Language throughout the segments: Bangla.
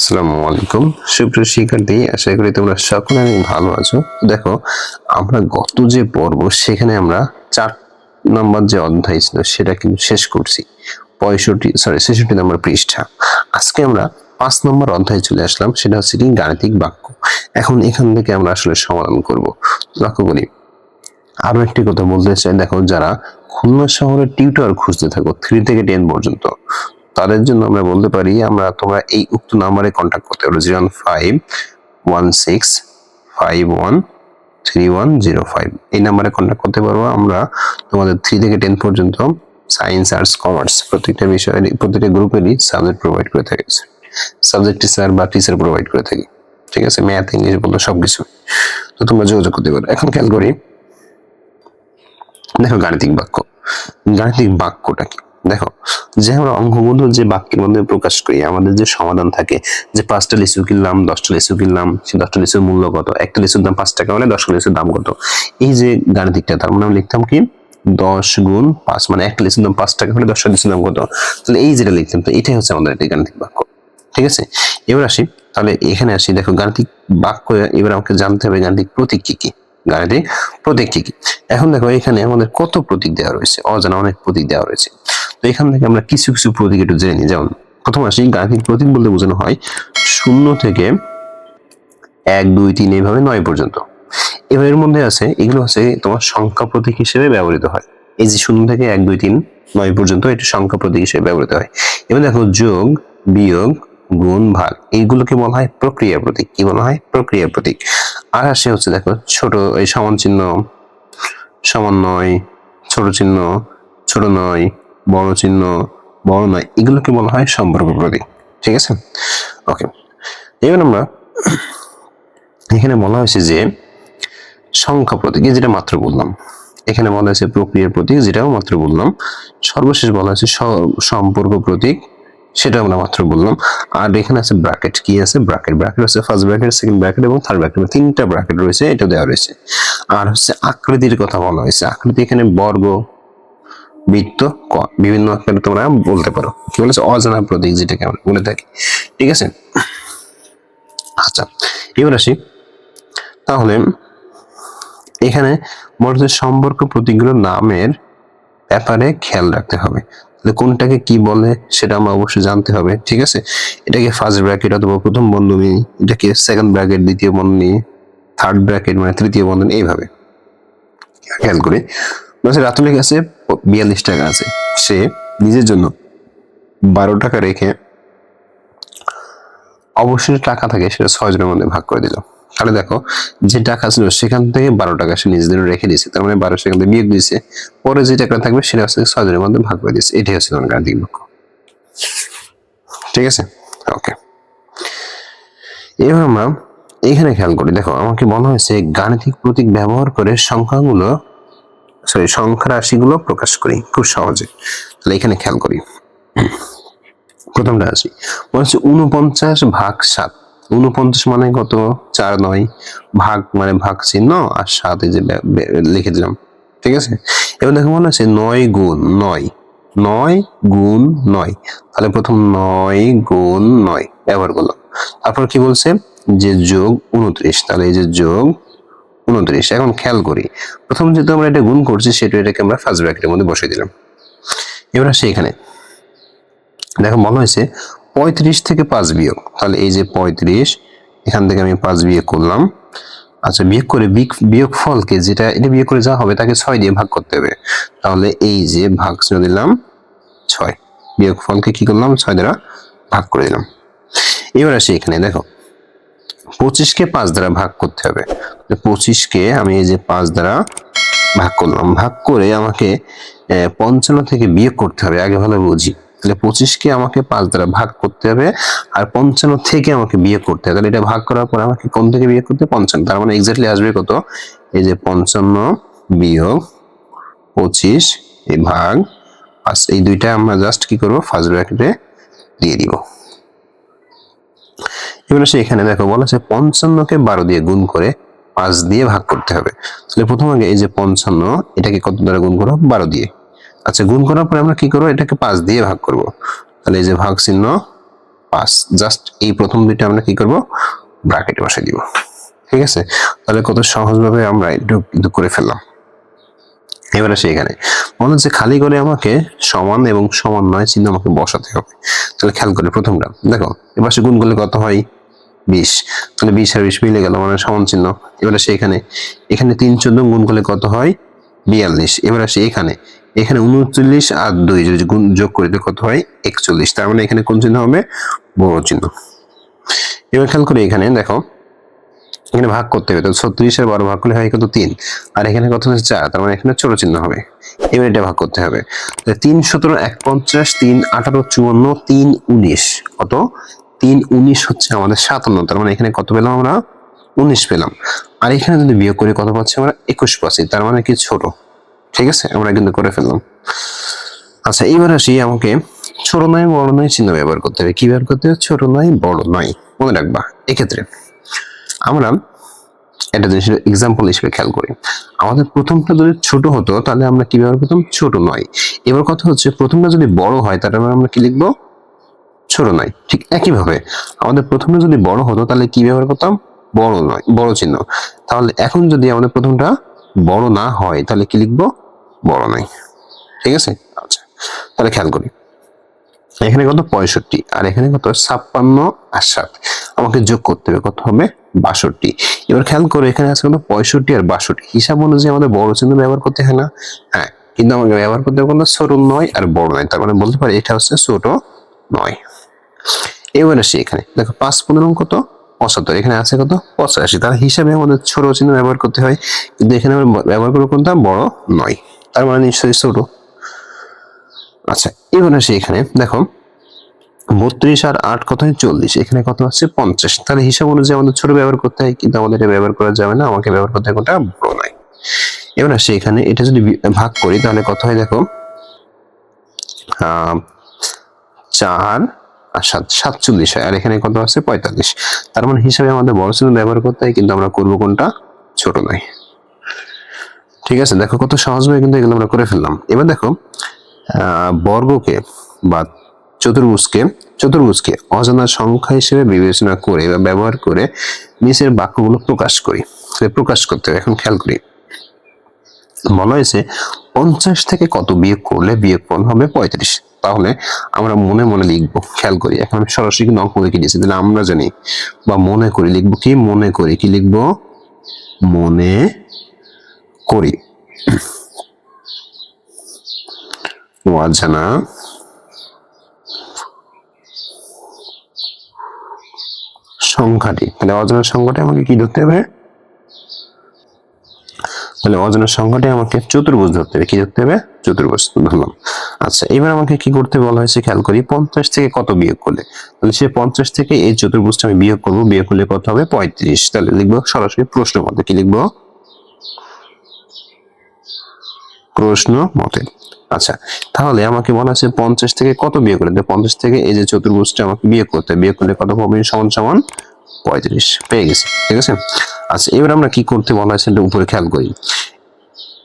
আসসালামু আলাইকুম সুপ্রিয় শিক্ষার্থী, আশা করি তোমরা সকলে অনেক ভালো আছো। দেখো, আমরা গত যে পর্ব সেখানে আমরা 4 নম্বর যে অধ্যায় ছিল সেটা কিন্তু শেষ করছি। 66 নম্বর পৃষ্ঠা। আজকে আমরা 5 নম্বর অধ্যায়ে চলে আসলাম, সেটা হচ্ছে কি গাণিতিক বাক্য। এখন এখান থেকে আমরা আসলে সমাধান করব। লক্ষ্য করি, আরো একটি কথা বলতে চাই। দেখো, যারা খুলনা শহরে টিউটর খুঁজতে থাকো 3 থেকে 10 পর্যন্ত, তাদের জন্য আমরা বলতে পারি তোমরা এই উক্ত নাম্বারে কন্ট্যাক্ট করতে পারো 01516513105। এই নাম্বারে কন্ট্যাক্ট করতে পারবো। আমরা তোমাদের 3 থেকে 10 পর্যন্ত সায়েন্স, আর্টস, কমার্স প্রত্যেকটা বিষয়ের প্রত্যেকটা গ্রুপেরই সাবজেক্ট প্রোভাইড করে থাকি। সাবজেক্ট টিচার বা টিচার প্রোভাইড করে থাকি। ঠিক আছে, ম্যাথ, ইংলিশ বলতে সবকিছু। তো তোমরা যোগাযোগ করতে পারো। এখন খেয়াল করি, দেখো গাণিতিক বাক্য। গাণিতিক বাক্যটা কি? দেখো, যে আমরা অঙ্কগুলো যে বাক্যের মধ্যে প্রকাশ করি, আমাদের যে সমাধান থাকে যে 5টা লিচু কিনলাম, 10টা লিচু কিনলাম, সেই 10টা লিচুর মূল্য কত, একটা লিচুর দাম 5 টাকা হলে 10টা লিচুর দাম কত। এই যে গাণিতিকটা, তার মানে আমি লিখতাম কি 10 গুণ 5, মানে একটা লিচুর দাম 5 টাকা হলে 10টা লিচুর দাম কত। তাহলে এই যেটা লিখতাম, তো এটাই হচ্ছে আমাদের একটি গাণিতিক বাক্য। ঠিক আছে, এবার আসি, তাহলে এখানে আসি। দেখো, গাণিতিক বাক্য এবার আমাকে জানতে হবে গাণিতিক প্রতীক কি কি। গাণিতিক প্রতীক কি কি? এখন দেখো, এখানে আমাদের কত প্রতীক দেওয়া রয়েছে, অজানা অনেক প্রতীক দেওয়া রয়েছে। তো এখান থেকে আমরা কিছু কিছু প্রতীক একটু জেনে নিই। যেমন প্রথম আসি, গাণিতিক প্রতীক বলতে বোঝানো হয় 0 থেকে 1, 2, 3 এইভাবে 9 পর্যন্ত। এবার এর মধ্যে আছে, এগুলো হচ্ছে তোমার সংখ্যা প্রতীক হিসেবে ব্যবহৃত হয়। এই যে 0 থেকে 1, 2, 3, 9 পর্যন্ত এটি সংখ্যা প্রতীক হিসেবে ব্যবহৃত হয়। এবার দেখো, যোগ, বিয়োগ, গুণ, ভাগ, এইগুলোকে বলা হয় প্রক্রিয়া প্রতীক। কি বলা হয়? প্রক্রিয়া প্রতীক। আর আসে হচ্ছে, দেখো, ছোট এই সমান চিহ্ন, সমান নয়, ছোট চিহ্ন, ছোট নয়, বড় চিহ্ন, বড় নয়, এগুলোকে বলা হয় সম্পর্ক প্রতীক। ঠিক আছে, ওকে। এবার আমরা এখানে বলা হয়েছে যে সংখ্যা প্রতীক, যেটা মাত্র বললাম। এখানে বলা হয়েছে প্রক্রিয়ার প্রতীক, যেটাও মাত্র বললাম। সর্বশেষ বলা হয়েছে সম্পর্ক প্রতীক, সেটা আমরা মাত্র বললাম। আর এখানে আছে ব্র্যাকেট। কি আছে? ব্র্যাকেট। ব্র্যাকেট হচ্ছে ফার্স্ট ব্র্যাকেট, সেকেন্ড ব্র্যাকেট এবং থার্ড ব্র্যাকেট, 3টা ব্র্যাকেট রয়েছে, এটা দেওয়া রয়েছে। আর হচ্ছে আকৃতির কথা বলা হয়েছে। আকৃতি এখানে বর্গ, বৃত্ত, বিভিন্ন আকারে তোমরা বলতে পারো। কি বলেছে? অজানা প্রতীক, যেটাকে আমরা বলে থাকি। ঠিক আছে, আচ্ছা, এবার আসি। তাহলে এখানে মূলত সম্পর্ক প্রতীকগুলোর নামের ব্যাপারে খেয়াল রাখতে হবে। কোনটাকে কি বলে সেটা আমরা অবশ্যই জানতে হবে। ঠিক আছে, এটাকে ফার্স্ট ব্র্যাকেট অথবা প্রথম বন্ধনী, এটাকে সেকেন্ড ব্র্যাকেট দ্বিতীয় বন্ধনী, থার্ড ব্র্যাকেট মানে তৃতীয় বন্ধনী, এইভাবে খেয়াল করি। রাতুলের কাছে 42 টাকা আছে। সে নিজের জন্য 12 টাকা রেখে অবশ্যই টাকা থাকে সেটা 6 জনের মধ্যে ভাগ করে দিল। তাহলে দেখো, যে টাকা ছিল সেখান থেকে 12 টাকা সে নিজেদের রেখে দিয়েছে, তার মানে 12 সেখান থেকে বিয়োগ দিয়েছে, পরে যে টাকা থাকবে সেটা হচ্ছে 6 জনের মধ্যে ভাগ করে দিয়েছে। এটাই হচ্ছে গাণিতিক বাক্য। ঠিক আছে, ওকে। এবার আমরা এখানে খেয়াল করি। দেখো, আমাকে বলা হয়েছে গাণিতিক প্রতীক ব্যবহার করে সংখ্যা রাশিগুলো প্রকাশ করি খুব সহজে। তাহলে এখানে খেয়াল করি, প্রথমটা আসি, মনে হচ্ছে 49 ভাগ 7। 49 মানে কত? 4, 9, ভাগ মানে ভাগ চিহ্ন, আর 7 এই যে লিখে দিলাম। ঠিক আছে, এবার দেখো, মনে হচ্ছে 9 গুণ 9, 9 গুণ 9। তাহলে প্রথম 9 গুণ 9 ব্যবহার করলাম। তারপর কি বলছে? যে যোগ 29। তাহলে এই যে যোগ 29। এখন খেয়াল করি, প্রথম যেহেতু আমরা এটা গুণ করছি, এটাকে আমরা ফার্স্ট ব্র্যাকেটের মধ্যে বসিয়ে দিলাম। এবার আসে এখানে, দেখো বলা হয়েছে 35 থেকে 5 বিয়োগ। তাহলে এই যে 35, এখান থেকে আমি 5 বিয়োগ করলাম। আচ্ছা, বিয়োগ করে বিয়োগ ফলকে, যেটা এটা বিয়োগ করে যা হবে তাকে 6 দিয়ে ভাগ করতে হবে। তাহলে এই যে ভাগ চিহ্ন দিলাম 6, বিয়োগ ফলকে কি করলাম? 6 দ্বারা ভাগ করে দিলাম। এবার আসি এখানে, দেখো 25কে 5 দ্বারা ভাগ করতে হবে। 25কে আমি এই যে 5 দ্বারা ভাগ করলাম। ভাগ করে আমাকে 55 থেকে বিয়োগ করতে হবে। আগে ভালো বুঝি, তাহলে 25কে আমাকে 5 দ্বারা ভাগ করতে হবে, আর 55 থেকে আমাকে বিয়োগ করতে হবে। তাহলে এটা ভাগ করার পর আমাকে কোন থেকে বিয়োগ করতে? 55। তার মানে এক্স্যাক্টলি আসবে কত? এই যে 55 বিয়োগ 25 এই ভাগ 5, এই দুইটা আমরা জাস্ট কি করব? ফার্স্ট ব্র্যাকেটে দিয়ে দিব। এবার এখানে দেখো, বলা আছে 55কে 12 দিয়ে গুণ করে 5 দিয়ে ভাগ করতে হবে। তাহলে প্রথম আগে এই যে 55, এটাকে কত দ্বারা গুণ করব? 12 দিয়ে। আচ্ছা, গুণ করার পরে আমরা কি করব? এটাকে 5 দিয়ে ভাগ করব। তাহলে এই যে ভাগ চিহ্ন 5। জাস্ট এই প্রথম দুইটা আমরা কি করব, ব্র্যাকেটে বসাই দিব। ঠিক আছে, তাহলে কত সহজভাবে আমরা একটু কিন্তু করে ফেললাম। এবার আসে এখানে মনে হচ্ছে খালি করে আমাকে সমান এবং সমান নয় চিহ্ন আমাকে বসাতে হবে। তাহলে খেয়াল করে প্রথমটা দেখো, এবার সে গুণ করলে কত হয় 20, তাহলে 20 আর 20 মিলে গেল মানে সমান চিহ্ন। এবার আসে এখানে 3 14 গুণ করলে কত হয় 42। এবার আসে এখানে 39 আর 2 যদি গুণ যোগ করি কত হয় 41, তার মানে এখানে কোন চিহ্ন হবে, বড় চিহ্ন। এবার খেয়াল করে এখানে দেখো, এখানে ভাগ করতে হবে, তো 36 আর 12 ভাগ করলে হয় কত 3, আর এখানে কত হচ্ছে 4, তার মানে এখানে ছোট চিহ্ন হবে। এবার এটা ভাগ করতে হবে, 3 17 51, 3 18 54, 3 19 কত, 3 19 হচ্ছে আমাদের 57, তার মানে এখানে কত পেলাম আমরা 19 পেলাম। আর এখানে যদি বিয়োগ করি কত পাচ্ছি আমরা 21 পাচ্ছি, তার মানে কি ছোট। ঠিক আছে, আমরা কিন্তু করে ফেললাম। আচ্ছা এবার আসি, আমাকে ছোট নয় বড় নয় চিহ্ন ব্যবহার করতে হবে। কি ব্যবহার করতে হবে, ছোট নয় বড় নয়, মনে রাখবা। এক্ষেত্রে আমরা একটা জিনিস এক্সাম্পল হিসেবে খেয়াল করি, আমাদের প্রথমটা যদি ছোট হতো তাহলে আমরা কি ব্যবহার করতাম, ছোট নয়। এবার কথা হচ্ছে প্রথমটা যদি বড় হয় তাহলে আমরা কি লিখবো, ছোট নয়। ঠিক একইভাবে আমাদের প্রথমটা যদি বড় হতো তাহলে কি ব্যবহার করতাম, বড় নয়, বড় চিহ্ন। তাহলে এখন যদি আমাদের প্রথমটা বড় না হয় তাহলে কি লিখবো, বড় নয়। ঠিক আছে, আচ্ছা তাহলে খেয়াল করি, এখানে কত 65 আর এখানে কত 56 আর 7, আমাকে যোগ করতে হবে কত হবে 62। এবার খেয়াল করে এখানে আছে কত 65 আর 62, হিসাব অনুযায়ী আমাদের বড় চিহ্ন ব্যবহার করতে হয় না, হ্যাঁ, কিন্তু আমাকে ব্যবহার করতে হবে ছোট নয় আর বড় নয়, তার মানে বলতে পারি এটা হচ্ছে ছোট নয়। এবার আসি এখানে দেখো 5 15 কত 75, এখানে আছে কত 85, তার হিসাবে আমাদের ছোট চিহ্ন ব্যবহার করতে হয়, কিন্তু এখানে আমরা ব্যবহার করবো কোনটা, বড় নয়, তার মানে নিশ্চয়ই ছোট। আচ্ছা এবার আসি এখানে দেখো 32 আর 8 কত হয় 40, এখানে কত আছে 50, তাহলে হিসাব অনুযায়ী আমাদের ছোট ব্যবহার করতে হয়, কিন্তু আমাদের এটা ব্যবহার করা যাবে না, আমাকে ব্যবহার করতে হয় কোনটা, বড় নয়। এবার আসি এখানে এটা যদি ভাগ করি তাহলে কত হয় দেখো 4 আর 7 47 হয়, আর এখানে কত আছে 45, তার মানে হিসাবে আমাদের বড় চিহ্ন ব্যবহার করতে হয়, কিন্তু আমরা করবো কোনটা, ছোট নয়। ঠিক আছে, দেখো কত সহজভাবে কিন্তু এগুলো আমরা করে ফেললাম। এবার দেখো বর্গকে বা চতুর্ভুজকে অজানা সংখ্যা হিসেবে বিবেচনা করে বা ব্যবহার করে নিচের বাক্যগুলো প্রকাশ করি, প্রকাশ করতে হবে। এখন খেয়াল করি, বলা হয়েছে 50 থেকে কত বিয়োগ করলে বিয়োগফল হবে 35, তাহলে আমরা মনে মনে লিখবো। খেয়াল করি, এখন আমি সরাসরি কিন্তু অঙ্ক লিখে দিয়েছি, তাহলে আমরা জানি বা মনে করি লিখবো, কি মনে করি, কি লিখবো, মনে করি অজানা সংখ্যাটি, তাহলে অজানা সংখ্যাটি আমাকে কি ধরতে হবে, তাহলে অজানা সংখ্যাটি আমাকে চতুর্ভুজ ধরতে হবে। কি ধরতে হবে, চতুর্ভুজ ধরলাম। আচ্ছা এবার আমাকে কি করতে বলা হয়েছে, খেয়াল করি 50 থেকে কত বিয়োগ করলে, তাহলে সে 50 থেকে এই চতুর্ভুজটা আমি বিয়োগ করবো, বিয়োগ করলে কত হবে 35, তাহলে লিখবো সরাসরি প্রশ্ন মতে, কি লিখবো, প্রশ্ন মতে। আচ্ছা তাহলে আমাকে বলা আছে 50 থেকে কত বিয়োগ করলে, 50 থেকে এই যে চতুর্ভুজটা আমাকে বিয়োগ করতে হবে, বিয়োগ করলে কত পাবো, সমান সমান 35 পেয়ে গেছি। ঠিক আছে, আচ্ছা এবার আমরা কি করতে বলা আছে এটা উপরে খেয়াল করি,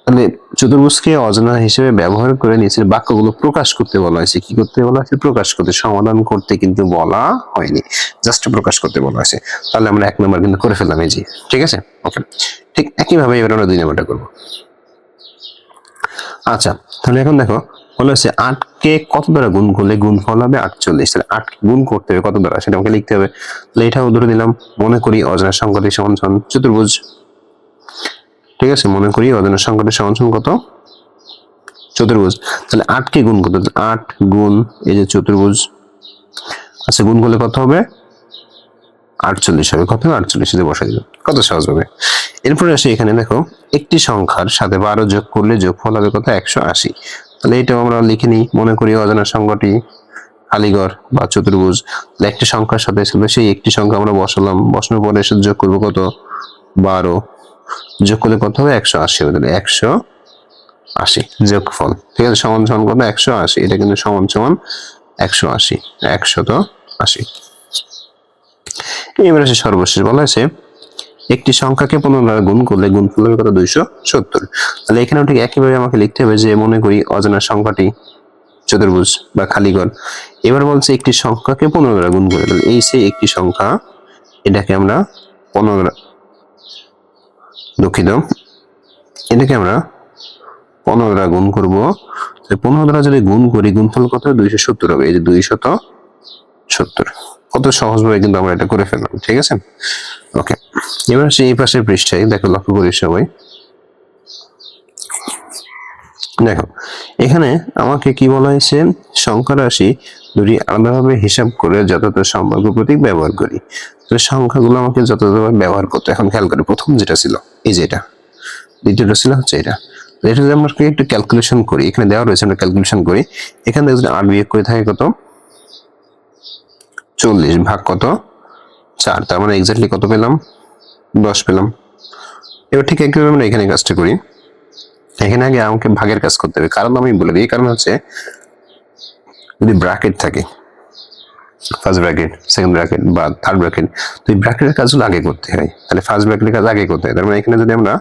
তাহলে চতুর্ভুজকে অজানা হিসেবে ব্যবহার করে নিচের বাক্যগুলো প্রকাশ করতে বলা হয়েছে। কি করতে বলা হয়েছে, প্রকাশ করতে, সমাধান করতে কিন্তু বলা হয়নি, জাস্ট প্রকাশ করতে বলা হয়েছে। তাহলে আমরা 1 নম্বর কিন্তু করে ফেললাম, এই যে। ঠিক আছে, ওকে, ঠিক একইভাবে এবার আমরা 2 নম্বরটা করবো। আচ্ছা তাহলে এখন দেখো বলা হয়েছে 8 কে কত দ্বারা গুণ করলে গুণফল হবে 48, তাহলে 8 কে গুণ করতে হবে কত দ্বারা, সেটা আমাকে লিখতে হবে। তাহলে এটাও ধরে দিলাম, মনে করি অজানা সংখ্যাটি সমান সমান চতুর্ভুজ। ঠিক আছে, মনে করি অজানা সংখ্যাটি সমান সমান কত, চতুর্ভুজ। তাহলে 8 কে গুণ করতে, 8 গুণ এই যে চতুর্ভুজ, আচ্ছা গুণ করলে কত হবে 48 হবে, কত 48 দিয়ে বসাই দিলাম, কত সহজ হবে। এরপরে আসি এখানে দেখো একটি সংখ্যার সাথে 12 যোগ করলে যোগফল হবে কত 180, তাহলে এটাও আমরা লিখে নিই, মনে করি অজানা সংখ্যাটি খালিঘর বা চতুর্ভুজ। তাহলে একটি সংখ্যার সাথে সেই একটি সংখ্যা আমরা বসালাম, বসানোর পরে এসে যোগ করবো কত 12, যোগ করলে কত হবে 180 হবে, তাহলে 180 যোগফল। ঠিক আছে, সমান সমান কত 180, এটা কিন্তু সমান সমান 180, 180। এবার আসে সর্বশেষ, বলা হয়েছে একটি সংখ্যাকে 15 দ্বারা গুণ করলে গুণফল হবে কত 270, তাহলে এখানেও ঠিক একইভাবে আমাকে লিখতে হবে যে মনে করি অজানা সংখ্যাটি চতুর্ভুজ বা খালি ঘর। এবার বলছে একটি সংখ্যাকে 15 দ্বারা গুণ করে, তাহলে এই সেই একটি সংখ্যা, এটাকে আমরা 15 দ্বারা, দুঃখিত, এটাকে আমরা 15 দ্বারা গুণ করবো। 15 দ্বারা যদি গুণ করি, গুণফল কত? 270 হবে। এই যে 270, কত সহজভাবে কিন্তু আমরা এটা করে ফেললাম। ঠিক আছে, ওকে। এবার আসি এই পাশের পৃষ্ঠায়, দেখো লক্ষ্য করি সবাই, দেখো এখানে আমাকে কি বলা হয়েছে, সংখ্যা রাশি দুটি আলাদাভাবে হিসাব করে যথাযথ সম্পর্ক প্রতীক ব্যবহার করি। তো সংখ্যাগুলো আমাকে যথাযথভাবে ব্যবহার করতে, এখন খেয়াল করি প্রথম যেটা ছিল এই যে এটা, দ্বিতীয়টা ছিল হচ্ছে এটা। এটা যদি আমরা একটু ক্যালকুলেশন করি, এখানে দেওয়া রয়েছে, আমরা ক্যালকুলেশন করি। এখান থেকে যদি 8 বিয়োগ করে থাকে কত? 40 ভাগ কত? 4, তার মানে এক্স্যাক্টলি কত পেলাম? 10 পেলাম। এবার ঠিক একইভাবে আমরা এখানে কাজটা করি। এখানে আগে আমাকে ভাগের কাজ করতে হবে, কারণ আমি বলে দিই, কারণ হচ্ছে যদি ব্র্যাকেট থাকে, ফার্স্ট ব্র্যাকেট, সেকেন্ড ব্র্যাকেট বা থার্ড ব্র্যাকেট, তো এই ব্র্যাকেটের কাজগুলো আগে করতে হয়, তাহলে ফার্স্ট ব্র্যাকেটের কাজ আগে করতে হয়। তার মানে এখানে যদি আমরা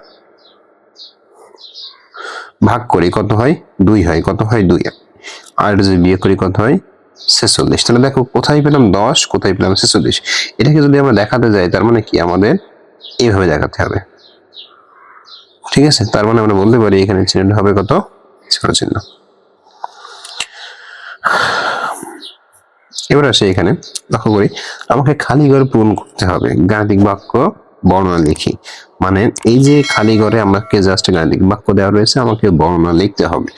ভাগ করি কত হয়? 2 হয়। কত হয়? 2। আর যদি বিয়োগ করি কত হয়? 46। তাহলে দেখো কোথায় পেলাম 10, কোথায় পেলাম 46। এটাকে যদি আমরা দেখাতে যাই, তার মানে কি আমাদের এইভাবে দেখাতে হবে। ঠিক আছে, তার মানে আমরা বলতে পারি এখানে চিহ্নটা হবে কত? ছোট চিহ্ন। এবার আসে এখানে লক্ষ্য করি, আমাকে খালি ঘর পূরণ করতে হবে। গাণিতিক বাক্য বর্ণনা লিখি, মানে এই যে খালি ঘরে আমাকে জাস্ট গাণিতিক বাক্য দেওয়া রয়েছে, আমাকে বর্ণনা লিখতে হবে।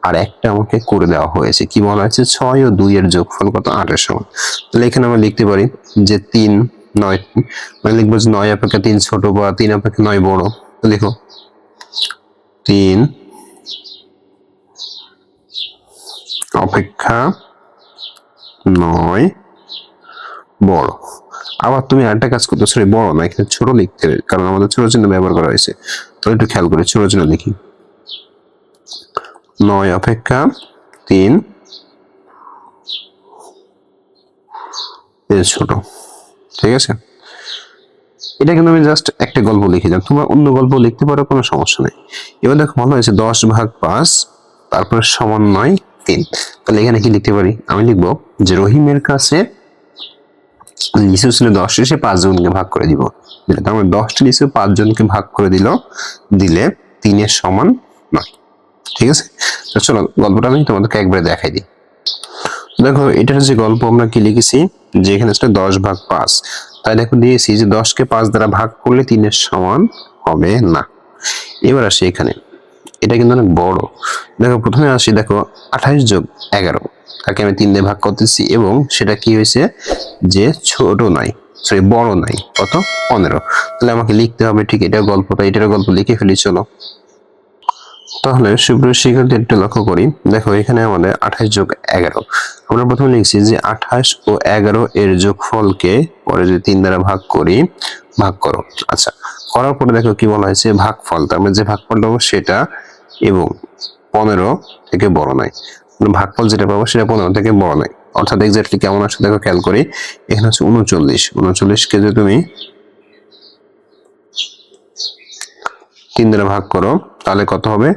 আর একটা আমাকে করে দেওয়া হয়েছে, কি বলা হয়েছে? 6 ও 2 এর যোগফল কত? 8 এর সমান। তাহলে এখানে আমরা লিখতে পারি যে 3 9, মানে লিখবো যে 9 অপেক্ষা 3 ছোট বা 3 অপেক্ষা 9 বড়। লিখো 3 অপেক্ষা 9 বড়। আবার তুমি আরেকটা কাজ করতে, সরি বড় না, এখানে ছোট লিখতে হবে, কারণ আমাদের ছোট চিহ্ন ব্যবহার করা হয়েছে। তো একটু খেয়াল করে ছোট চিহ্ন লিখি, 9 অপেক্ষা 3 এর ছোট। ঠিক আছে, এটা কিন্তু আমি জাস্ট একটা গল্প লিখেছিলাম, তোমরা অন্য গল্প লিখতে পারো, কোনো সমস্যা নেই। এবার দেখো ভালো হয়েছে, 10 ভাগ 5 তারপরে সমান 9 3। তাহলে এখানে কি লিখতে পারি? আমি লিখবো যে রহিমের কাছে লিচু ছিল 10, সে 5 জনকে ভাগ করে দিব। তার মানে 10টি লিচু 5 জনকে ভাগ করে দিলে 3 এর সমান 9। ঠিক আছে, তো চলো গল্পটা আমি তোমাদেরকে একবারে দেখাই দিই। দেখো এটার যে গল্প আমরা কি লিখেছি, যে এখানে 10 ভাগ 5, তাই দেখো দিয়েছি যে 10 কে 5 দ্বারা ভাগ করলে 3 এর সমান হবে না। এবার আসি এখানে, এটা কিন্তু অনেক বড়। দেখো প্রথমে আসি, দেখো 28 যোগ 11, তাকে আমি 3 দিয়ে ভাগ করতেছি, এবং সেটা কি হয়েছে যে ছোট নাই, সরি বড় নাই, কত? 15। তাহলে আমাকে লিখতে হবে ঠিক এটার গল্পটা, এটার গল্প লিখে ফেলি চলো। তাহলে সুপ্রিয় শিক্ষার্থী একটু লক্ষ্য করি, দেখো এখানে আমাদের 28 যোগ 11, আমরা প্রথমে লিখছি যে 28 ও 11 এর যোগফলকে পরে যদি 3 দ্বারা ভাগ করি, ভাগ করো। আচ্ছা, করার পরে দেখো কি বলা হয়েছে? ভাগফল, তার মানে যে ভাগফলটা পাবো সেটা, এবং 15 থেকে বড় নয়। ভাগফল যেটা পাবো সেটা 15 থেকে বড় নয়। অর্থাৎ এক্স্যাক্টলি কেমন আসছে দেখো খেয়াল করি, এখানে হচ্ছে 39 কে যদি তুমি 3 দ্বারা ভাগ করো তাহলে কত হবে?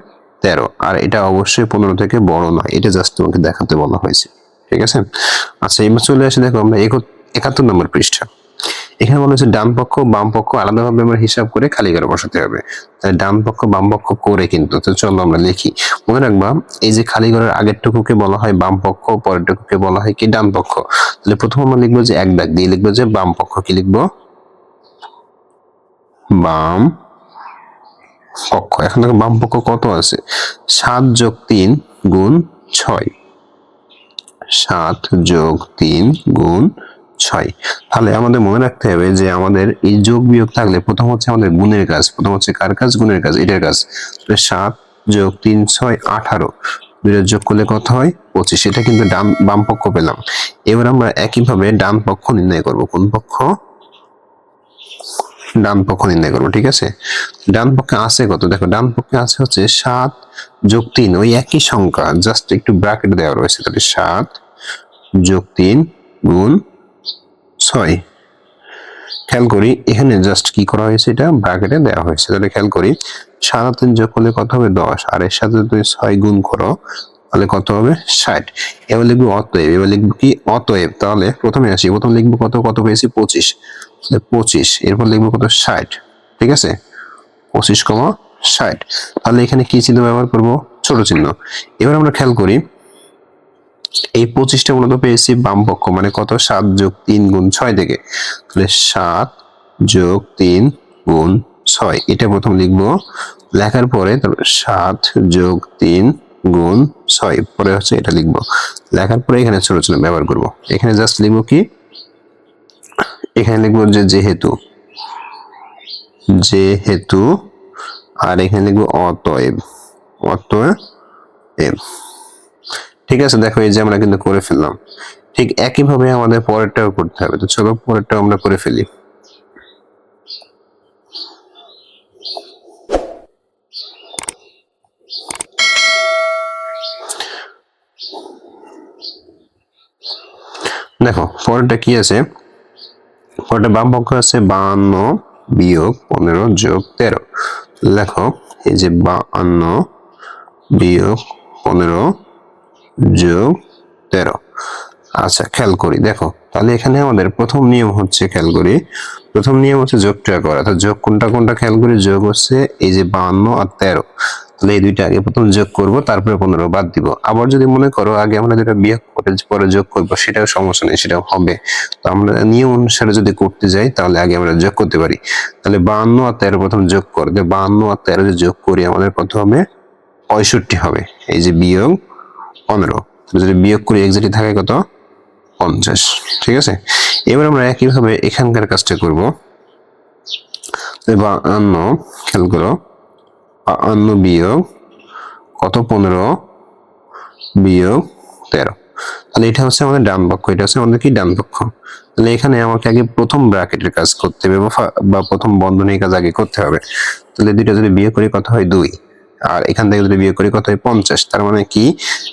13। আর এটা অবশ্যই 15 থেকে বড় নয়, এটা জাস্ট তোমাকে দেখাতে বলা হয়েছে। ঠিক আছে, আচ্ছা এবার চলে আসে, দেখো আমরা 71 নম্বর পৃষ্ঠা। এখানে বলা হচ্ছে ডান পক্ষ বাম পক্ষ আলাদাভাবে আমরা হিসাব করে খালি ঘরে বসাতে হবে। তাহলে ডান পক্ষ বাম পক্ষ করে কিন্তু, তো চলো আমরা লিখি। মনে রাখবা এই যে খালি ঘরের আগের টুকুকে বলা হয় বাম পক্ষ, পরের টুকুকে বলা হয় কি? ডান পক্ষ। তাহলে প্রথম আমরা লিখবো যে এক দাগ দিয়ে লিখবো যে বাম পক্ষ, কি লিখবো? বাম পক্ষ। এখন দেখো বাম পক্ষ কত আছে? 7 যোগ 3 গুণ 6, 7 যোগ 3 গুণ 6। তাহলে আমাদের মনে রাখতে হবে যে আমাদের এই যোগ বিয়োগ থাকলে প্রথম হচ্ছে আমাদের গুণের কাজ, প্রথম হচ্ছে কার কাজ? গুণের কাজ, এটার কাজ। 7 যোগ 3 6 18, দুইটা যোগ করলে কত হয়? 25। এটা কিন্তু বাম পক্ষ পেলাম। এবার আমরা একইভাবে ডান পক্ষ নির্ণয় করব। কোন পক্ষ? ডান পক্ষ নির্ণয় করবো। ঠিক আছে, ডান পক্ষে আছে কত? দেখো ডান পক্ষে আছে হচ্ছে 7 যোগ 3, ওই একই সংখ্যা, জাস্ট একটু ব্র্যাকেট দেওয়া রয়েছে। তাহলে 7 যোগ 3 গুণ 6। খেয়াল করি এখানে জাস্ট কি করা হয়েছে, এটা ব্র্যাকেটে দেওয়া হয়েছে। তাহলে খেয়াল করি 7 যোগ করলে কত হবে? 10, আর এর সাথে তুমি 6 গুণ করো তাহলে কত হবে 60। এবার লিখবো অতএব, এবার লিখবো কি অতএব, তাহলে প্রথমে আসি, প্রথম লিখবো কত, কত পেয়েছি 25, 25, এরপর লিখবো কত 60, ঠিক আছে 25,60। তাহলে এখানে কি চিহ্ন ব্যবহার করব, ছোট চিহ্ন। এবার আমরা খেয়াল করি এই 25টা মূলত পেয়েছি বাম পক্ষ, মানে কত 7 যোগ 3 গুণ 6 থেকে, তাহলে 7 যোগ 3 গুণ 6 এটা প্রথম লিখবো, লেখার পরে তারপরে 7 যোগ 3 গুণ 6 পরে হচ্ছে এটা লিখবো, লেখার পরে এখানে ছোট চিহ্ন ব্যবহার করব। এখানে জাস্ট লিখবো কি, এখানে লিখবো যে যেহেতু, যেহেতু, আর এখানে লিখবো অতএব, অতএব, ঠিক আছে। দেখো এই যে আমরা কিন্তু করে ফেললাম। ঠিক একইভাবে আমাদের পরেরটাও করতে হবে, তো চলো পরেরটাও আমরা করে ফেলি। দেখো পরেরটা কি আছে, পরেরটা বাম পক্ষ আছে 52 বিয়োগ 15 যোগ 13। লেখো এই যে 52 বিয়োগ 15 যোগ 13। আচ্ছা খেয়াল করি, দেখো তাহলে এখানে আমাদের প্রথম নিয়ম হচ্ছে, খেয়াল করি প্রথম নিয়ম হচ্ছে যোগটা করা। তো যোগ কোনটা কোনটা খেয়াল করি, যোগ হচ্ছে এই যে 52 আর 13, তাহলে এই দুইটা আগে প্রথম যোগ করব, তারপরে 15 বাদ দিব। আবার যদি মনে করো আগে আমরা যেটা বিয়োগ করে পরে যোগ করবো, সেটাও সমস্যা নেই, সেটাও হবে। তো আমরা নিয়ম অনুসারে যদি করতে যাই তাহলে আগে আমরা যোগ করতে পারি। তাহলে 52 আর 13 প্রথম যোগ করে, 52 আর 13 যদি যোগ করি আমাদের কত হবে 65 হবে, এই যে বিয়োগ 15, যদি বিয়োগ করি এক্সাক্টলি থাকে কত 50, ঠিক আছে। এবার আমরা একইভাবে এখানকার কাজটা করব। 52 খেয়াল করো, 52 বিয়োগ কত 15 বিয়োগ 13, তাহলে এটা হচ্ছে আমাদের ডান পক্ষ, এটা হচ্ছে আমাদের কি ডান পক্ষ। তাহলে এখানে আমাকে আগে প্রথম ব্র্যাকেটের কাজ করতে হবে, বা প্রথম বন্ধনীর কাজ আগে করতে হবে। তাহলে দুইটা যদি বিয়োগ করি কত হয় 2, আর এখান থেকে যদি বিয়োগ করি কত হয় 50। তার মানে কি,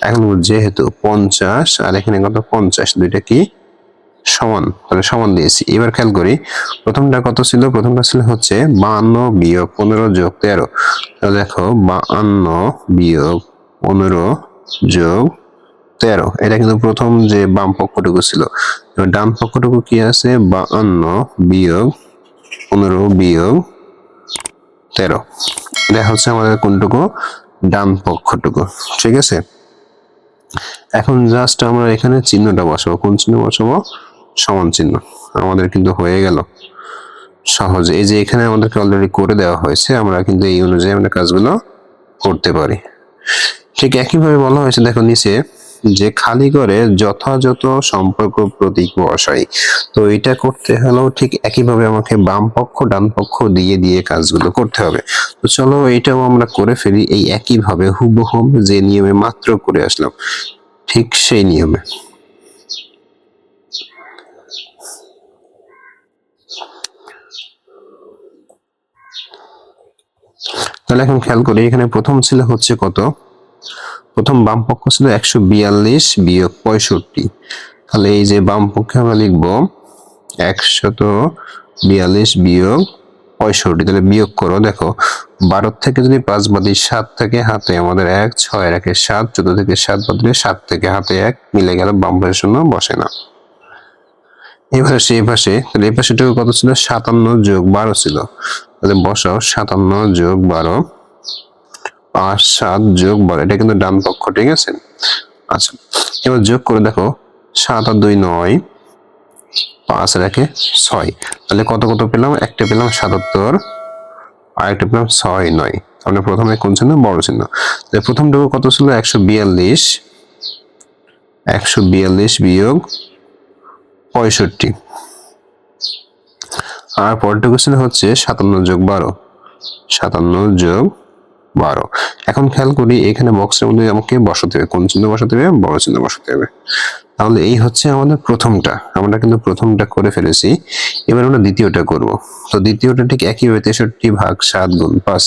এখন যেহেতু 50 আর এখানে কত 50, দুইটা কি সমান, তাহলে সমান দিয়েছি। এবার খেয়াল করি প্রথমটা কত ছিল, প্রথমটা ছিল হচ্ছে 52 বিয়োগ 15 যোগ 13। তাহলে দেখো 52 বিয়োগ 15 যোগ 13, এটা কিন্তু প্রথম যে বাম পক্ষটুকু ছিল। এবার ডান পক্ষটুকু কি আছে, 52 বিয়োগ 15 বিয়োগ 13, দেখা হচ্ছে আমাদের কোনটুকু, ডান পক্ষটুকু, ঠিক আছে। এখন জাস্ট আমরা এখানে চিহ্নটা বসাবো, কোন চিহ্ন বসাবো, সমান চিহ্ন। আমাদের কিন্তু হয়ে গেল সহজে, এই যে এখানে আমাদেরকে অলরেডি করে দেওয়া হয়েছে, আমরা কিন্তু এই অনুযায়ী আমরা কাজগুলো করতে পারি। ঠিক একইভাবে বলা হয়েছে, দেখো নিচে যে খালি করে যথাযথ সম্পর্ক প্রতীক বসাই। তো এটা করতে হলেও ঠিক একইভাবে আমাকে বাম পক্ষ ডান পক্ষ দিয়ে দিয়ে কাজগুলো করতে হবে। তো চলো এটাও আমরা করে ফেলি এই একইভাবে, হুবহু যে নিয়মে মাত্র করে আসলাম ঠিক সেই নিয়মে। তাহলে এখন খেয়াল করি, এখানে প্রথম ছিল হচ্ছে কত, প্রথম বাম পক্ষ ছিল 142 বিয়োগ 65। তাহলে এই যে বাম পক্ষে আমরা লিখবো 142 বিয়োগ 65, তাহলে বিয়োগ করো, দেখো 12 থেকে যদি 5 বাদি 7 থেকে হাতে আমাদের 1, 6 একে 7, 14 থেকে 7 বাদলে 7 থেকে হাতে 1 মিলে গেল, বাম পাশে শূন্য বসে না। এবারে সেই পাশে, তাহলে এই পাশেটুকু কত ছিল, 57 যোগ 12 ছিল, তাহলে বসাও 57 যোগ 12, 5, 7 যোগ 12, এটা কিন্তু ডান পক্ষ, ঠিক আছে। আচ্ছা এবার যোগ করে দেখো, 7 আর 2 9, 5 আর 1 6, তাহলে কত কত পেলাম, একটা পেলাম 77, আর একটা পেলাম 6 9। তাহলে প্রথমে কোন চিহ্ন, বড় চিহ্ন। তাহলে প্রথমটুকু কত ছিল 142, 142 বিয়োগ 65, আর পরেরটুকু ছিল হচ্ছে 57 যোগ 12, 57 যোগ 12। এখন খেয়াল করি এখানে বক্সের মধ্যে আমাকে বসাতে হবে, কোন চিহ্ন বসাতে হবে, বড় চিহ্ন বসাতে হবে। তাহলে এই হচ্ছে আমাদের প্রথমটা, আমরা কিন্তু প্রথমটা করে ফেলেছি। এবার আমরা দ্বিতীয়টা করব। তো দ্বিতীয়টা ঠিক একইভাবে 63 ভাগ 7 গুণ 5,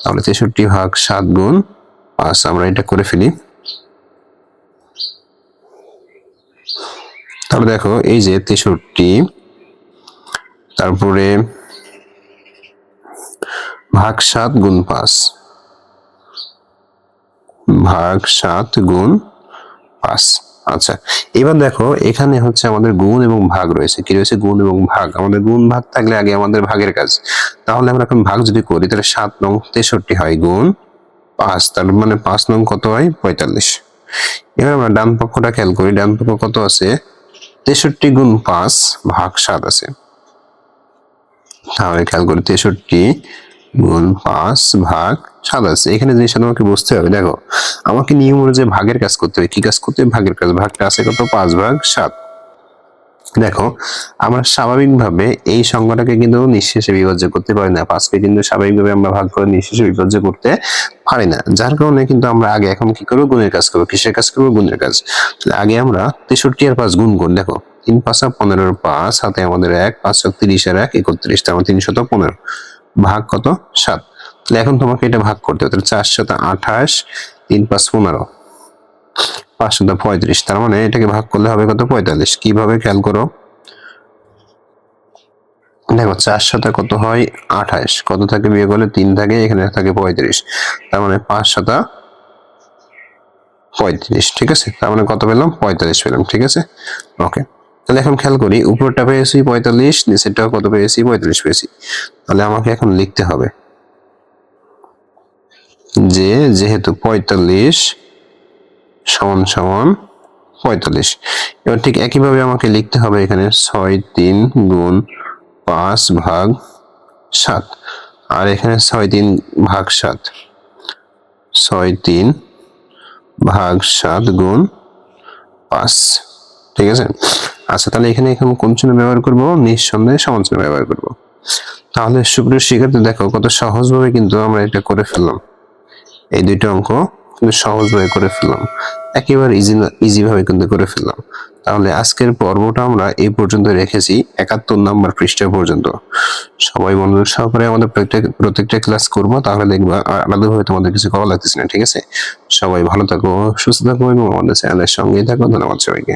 তাহলে 63 ভাগ 7 গুণ 5 আমরা এটা করে ফেলি। তাহলে দেখো এই যে 63, তারপরে ভাগ 7 গুণ 5 ভাগ 7 গুণ 5। আচ্ছা, এবার দেখো এখানে হচ্ছে আমাদের গুণ এবং ভাগ রয়েছে। কি রয়েছে? গুণ এবং ভাগ। আমাদের গুণ ভাগ থাকলে আগে আমাদের ভাগের কাজ। তাহলে আমরা এখন ভাগ যদি করি তাহলে 7 নং 63 হয় গুণ 5, তার মানে 5 নং কত হয়? 45। এবার আমরা ডান পক্ষটা খেয়াল করি, ডান পক্ষ কত আছে? 63 গুণ 5 ভাগ 7 আছে। তাহলে খেয়াল করি 63 গুণ 5 ভাগ 7 আছে। এখানে জিনিসটা তোমাকে বুঝতে হবে। দেখো, আমাকে নিয়ম অনুযায়ী ভাগের কাজ করতে হবে। কি কাজ করতে হবে? ভাগের কাজ। ভাগটা আছে কত? 5 ভাগ 7। দেখো, আমরা স্বাভাবিকভাবে এই সংখ্যাটাকে কিন্তু নিঃশেষে বিভাজ্য করতে পারি না। 5কে কিন্তু স্বাভাবিকভাবে আমরা ভাগ করে নিঃশেষে বিভাজ্য করতে পারি না। যার কারণে কিন্তু আমরা আগে এখন কি করবো? গুণের কাজ করবো। কিসের কাজ করবো? গুণের কাজ। তাহলে আগে আমরা 63 আর 5 গুণ করি। দেখো, 3 5 15 5, হাতে আমাদের 1, 5 30 আর 1 31, তার মানে 315 ভাগ কত? 7। তাহলে এখন তোমাকে এটা ভাগ করতে হবে। তাহলে 4 28, 3 5 15, 5 35, তার মানে এটাকে ভাগ করলে হবে কত? 45। কিভাবে? খেয়াল করো। দেখো, 4 কত হয়? 28, কত থাকে বিয়োগ করলে? 3 থাকে, এখানে থাকে 35, তার মানে 5 35। ঠিক আছে, তার মানে কত পেলাম? 45 পেলাম। ঠিক আছে, ওকে। তাহলে এখন খেয়াল করি, উপরটা পেয়েছি 45, নিচেরটাও কত পেয়েছি? 45 পেয়েছি। তাহলে আমাকে এখন লিখতে হবে যে যেহেতু 45 সমান সমান 45, এবার ঠিক একইভাবে আমাকে লিখতে হবে এখানে 6 3 গুণ 5 ভাগ 7, আর এখানে 6 3 ভাগ 7, 6 3 ভাগ 7 গুণ 5। ঠিক আছে, আচ্ছা, তাহলে এখানে এখন কোন চিহ্ন ব্যবহার করব? নিঃসন্দেহে সমান চিহ্ন ব্যবহার করব। তাহলে সুপ্রিয় শিক্ষার্থী, দেখো কত সহজভাবে কিন্তু আমরা এটা করে ফেললাম। এই দুইটা অঙ্ক কিন্তু সহজভাবে করে ফেললাম, একেবারে ইজি ভাবে কিন্তু করে ফেললাম। তাহলে আজকের পর্বটা আমরা এই পর্যন্ত রেখেছি, 71 নম্বর পৃষ্ঠা পর্যন্ত। সবাই মনোযোগ সহকারে আমাদের প্রত্যেকটা ক্লাস করবো, তাহলে দেখবা আলাদাভাবে তোমাদের কিছু করা লাগতেছে না। ঠিক আছে, সবাই ভালো থাকো, সুস্থ থাকো এবং আমাদের চ্যানেলের সঙ্গেই থাকো। ধন্যবাদ সবাইকে।